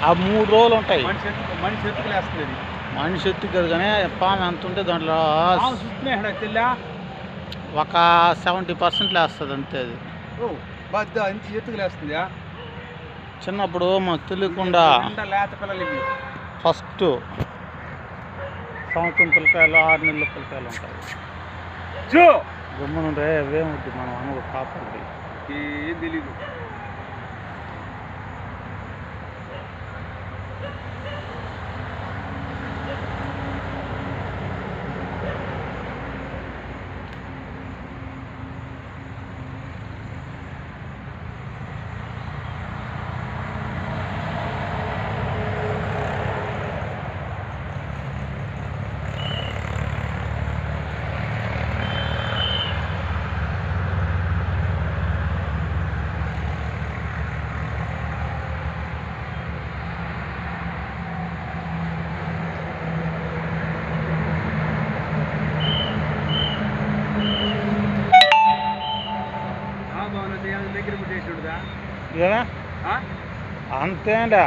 ఆ 3 రోజులు ఉంటాయి. మనిషి ఎత్తుకులేస్తుంది అది. మనిషి ఎత్తుకు కానీ పాము ఎంత ఉంటే దాంట్లో ఒక 70% లేస్తుంది అంతే. అది ఇంత ఎత్తుకులేస్తుందా? చిన్నప్పుడు మాకు తెలియకుండా లేత పిల్లలు ఇవి ఫస్ట్ సంవత్సరం పిల్లకాయలు 6 నెలల పిల్లకాయలు ఉంటాయి. గమ్మునుండే అవేమొద్దు మనం అనుకో కాపాడి ఏం తెలీదు. దగ్గర అంతేండా